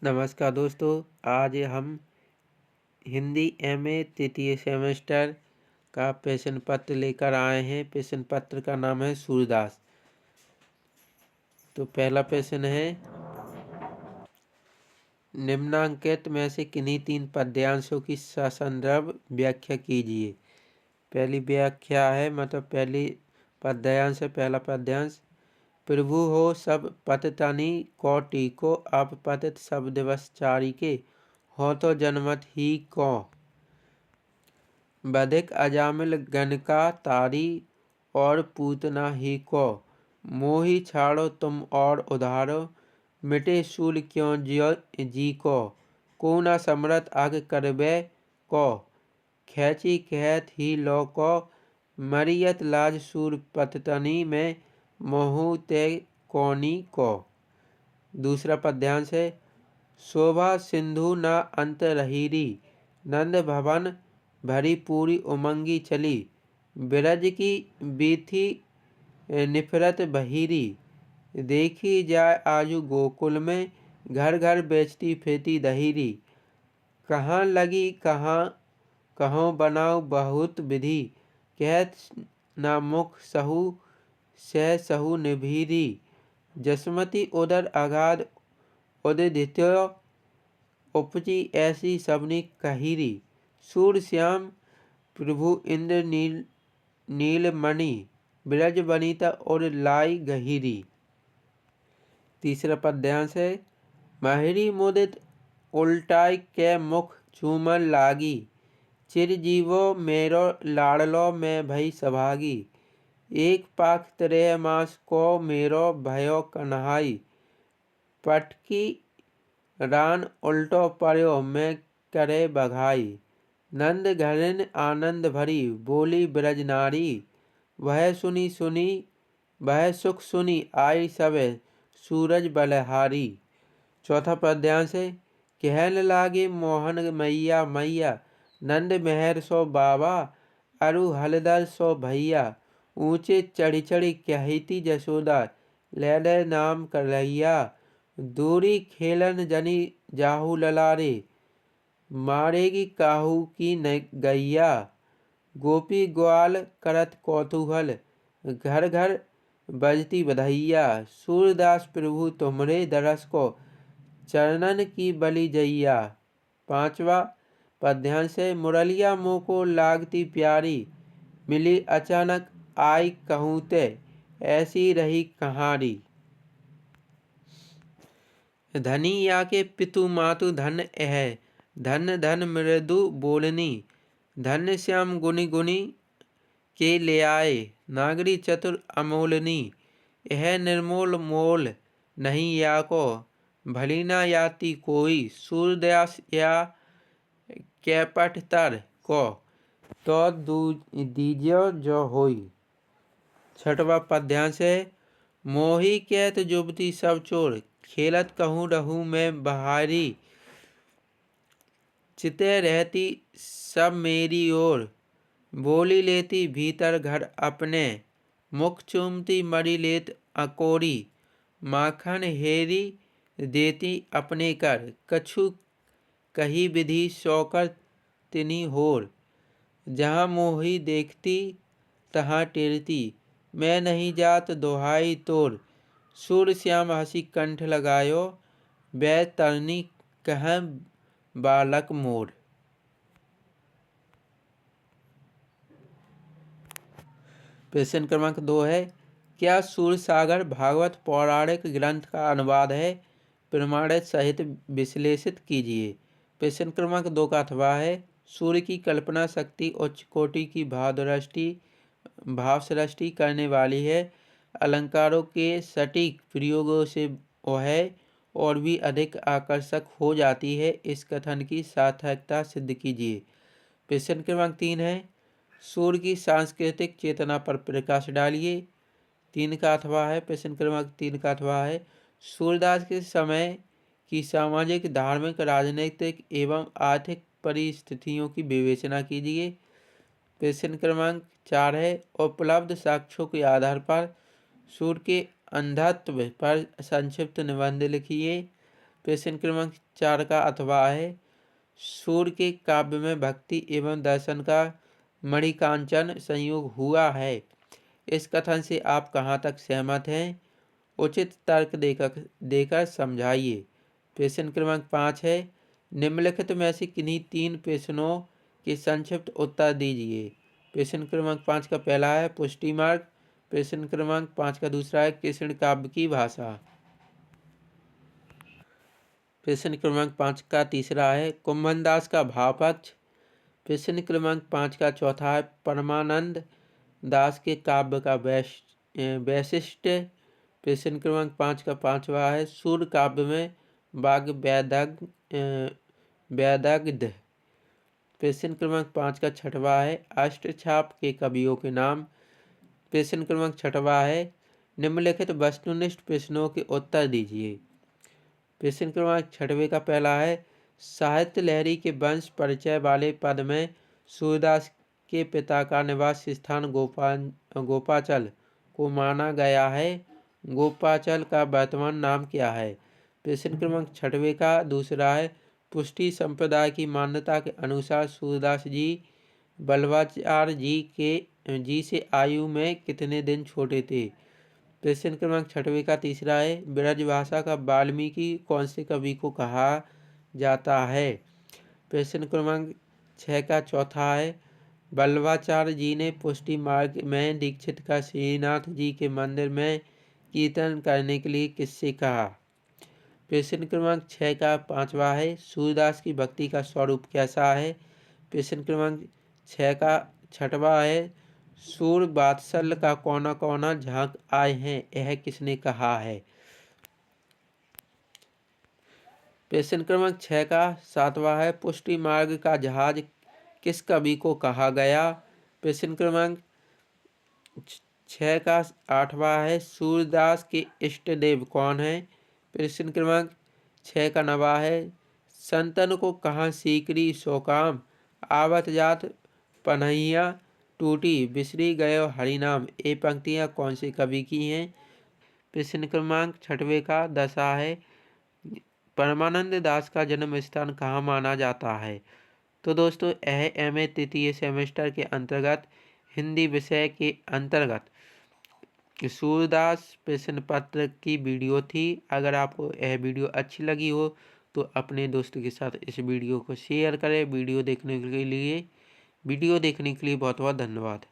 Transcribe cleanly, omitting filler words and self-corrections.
नमस्कार दोस्तों। आज हम हिंदी एमए तृतीय सेमेस्टर का प्रश्न पत्र लेकर आए हैं। प्रश्न पत्र का नाम है सूरदास। तो पहला प्रश्न है, निम्नांकित में से किन्हीं 3 पद्यांशों की ससंदर्भ व्याख्या कीजिए। पहली व्याख्या है, मतलब पहली पद्यांश है। पहला पद्यांश, प्रभु हो सब पततनि को टीको, अब पतित सब दिवस चारिके, हो तो जनमत ही को। बधिक अजामिल गण का तारी, और पूतना ही को। मोही छाड़ो तुम और उधारो, मिटे शूल क्यों जियो जी को न समरत आग करबे को। खैची कहत ही लो को, मरियत लाज सूर पततनि में, मोहु ते कोनी को। दूसरा पद्यांश है, शोभा सिंधु न अंत रहीरी, नंद भवन भरी पूरी उमंगी चली। बिरज की बीथी निफरत बहीरी, देखी जाय आजू गोकुल में, घर घर बेचती फिरती दहीरी। कहाँ लगी कहाँ बनाओ बहुत विधि, कहत ना मुख सहु सह सहु निभीरी। जसमती उदर अगाध उदित्यो, उपजी ऐसी सबनी कहीरी। सूर श्याम प्रभु इंद्र नीलमणि, ब्रज बनिता और लाई गहीरी। तीसरा पद्यांश है, माहिरी मुदित उल्टाई के मुख चूमन लागी, चिरजीवो मेरो लाडलो में भई सभागी। एक पाख 13 मास को मेरो भयो कन्हाई, पटकी रान उल्टो पर्यो में करे बघाई। नंद घरिन आनंद भरी बोली ब्रज नारी, वह सुख सुनी आई सबे सूरज बलहारी। चौथा पद्यांश है, कहन लागे मोहन मैया मैया, नंद मेहर सो बाबा, अरु हलदर सो भैया। ऊंचे चढ़ी चढ़ी कहती जसोदा, ले ले नाम करैया। दूरी खेलन जनी जाहू ललारे, मारेगी काहू की न गैया। गोपी ग्वाल करत कौतूहल, घर घर बजती बधैया। सूरदास प्रभु तुमरे दरस को, चरणन की बलि जैया। पांचवा पद्यांश है, मुरलिया मोह को लागती प्यारी, मिली अचानक आई कहूते, ऐसी रही कहानी। धनी या के पितु मातु धन एह, धन धन मृदु बोलनी। धन्य श्याम गुनि गुनि के ले आए, नागरी चतुर अमोलनी। यह निर्मोल मोल नहीं या को, भली ना याति कोई। सूरदास या कैपट तर को, तो दीजियो जो होई। छठवा पद्यांश है, मोही कैत युवती सब चोर, खेलत कहूँ रहूँ में बहारी। चिते रहती सब मेरी ओर, बोली लेती भीतर घर अपने। मुख चूमती मरी लेत अकोरी, माखन हेरी देती अपने कर। कछु कही विधि सौकर तिनी होर, जहाँ मोही देखती तहाँ टेरती। मैं नहीं जात दोहाई तोर, सूर श्याम हसी कंठ लगायो, बै तरनी कह बालक मोर। प्रश्न क्रमांक 2 है, क्या सूरसागर भागवत पौराणिक ग्रंथ का अनुवाद है? प्रमाणित सहित विश्लेषित कीजिए। प्रश्न क्रमांक 2 का अथवा है, सूर्य की कल्पना शक्ति उच्च कोटि की भावसृष्टि करने वाली है। अलंकारों के सटीक प्रयोगों से वह और भी अधिक आकर्षक हो जाती है। इस कथन की सार्थकता सिद्ध कीजिए। प्रश्न क्रमांक 3 है, सूर्य की सांस्कृतिक चेतना पर प्रकाश डालिए। 3 का अथवा है। प्रश्न क्रमांक 3 का अथवा है, सूरदास के समय की सामाजिक, धार्मिक, राजनीतिक एवं आर्थिक परिस्थितियों की विवेचना कीजिए। प्रश्न क्रमांक 4 है, उपलब्ध साक्ष्यों के आधार पर सूर्य के अंधत्व पर संक्षिप्त निबंध लिखिए। प्रश्न क्रमांक 4 का अथवा है, सूर्य के काव्य में भक्ति एवं दर्शन का मणिकांचन संयोग हुआ है। इस कथन से आप कहाँ तक सहमत हैं? उचित तर्क देकर समझाइए। प्रश्न क्रमांक 5 है, निम्नलिखित में से किन्हीं 3 प्रश्नों के संक्षिप्त उत्तर दीजिए। प्रश्न क्रमांक 5 का पहला है पुष्टि मार्ग। प्रश्न क्रमांक 5 का दूसरा है कृष्ण काव्य की भाषा। प्रश्न क्रमांक 5 का तीसरा है कुंभनदास का भाव पक्ष। प्रश्न क्रमांक 5 का चौथा है परमानंद दास के काव्य का वैशिष्ट्य। प्रश्न क्रमांक 5 का पांचवा है सूर्य काव्य में वाग् वैदग्ध। प्रश्न क्रमांक 5 का छठवा है अष्टछाप के कवियों के नाम। प्रश्न क्रमांक छठवा है निम्नलिखित वस्तुनिष्ठ प्रश्नों के उत्तर दीजिए। प्रश्न क्रमांक छठवें का पहला है साहित्य लहरी के वंश परिचय वाले पद में सूरदास के पिता का निवास स्थान गोपाचल को माना गया है। गोपाचल का वर्तमान नाम क्या है? प्रश्न क्रमांक छठवें का दूसरा है पुष्टि संप्रदाय की मान्यता के अनुसार सूरदास जी बल्लवाचार्य जी से आयु में कितने दिन छोटे थे? प्रश्न क्रमांक छठवें का तीसरा है ब्रजभाषा का वाल्मीकि कौन से कवि को कहा जाता है? प्रश्न क्रमांक 6 का चौथा है बल्लवाचार्य जी ने पुष्टि मार्ग में दीक्षित का श्रीनाथ जी के मंदिर में कीर्तन करने के लिए किससे कहा? प्रश्न क्रमांक 6 का पांचवा है सूरदास की भक्ति का स्वरूप कैसा है? प्रश्न क्रमांक 6 का छठवा है सूर्य वात्सल्य का कौना कौना झांक आए हैं यह किसने कहा है? प्रश्न क्रमांक 6 का सातवां है पुष्टि मार्ग का जहाज किस कवि को कहा गया? प्रश्न क्रमांक 6 का आठवां है सूरदास के इष्ट देव कौन है? प्रश्न क्रमांक 6 का नवा है संतन को कहाँ सीकरी सौकाम आवत जात पनहिया टूटी बिसरी गयो हरिनाम ये पंक्तियाँ कौन से कवि की हैं? प्रश्न क्रमांक 6वें का 10 है परमानंद दास का जन्म स्थान कहाँ माना जाता है? तो दोस्तों यह MA तृतीय सेमेस्टर के अंतर्गत हिंदी विषय के अंतर्गत सूरदास प्रश्न पत्र की वीडियो थी। अगर आपको यह वीडियो अच्छी लगी हो तो अपने दोस्तों के साथ इस वीडियो को शेयर करें। वीडियो देखने के लिए बहुत बहुत धन्यवाद।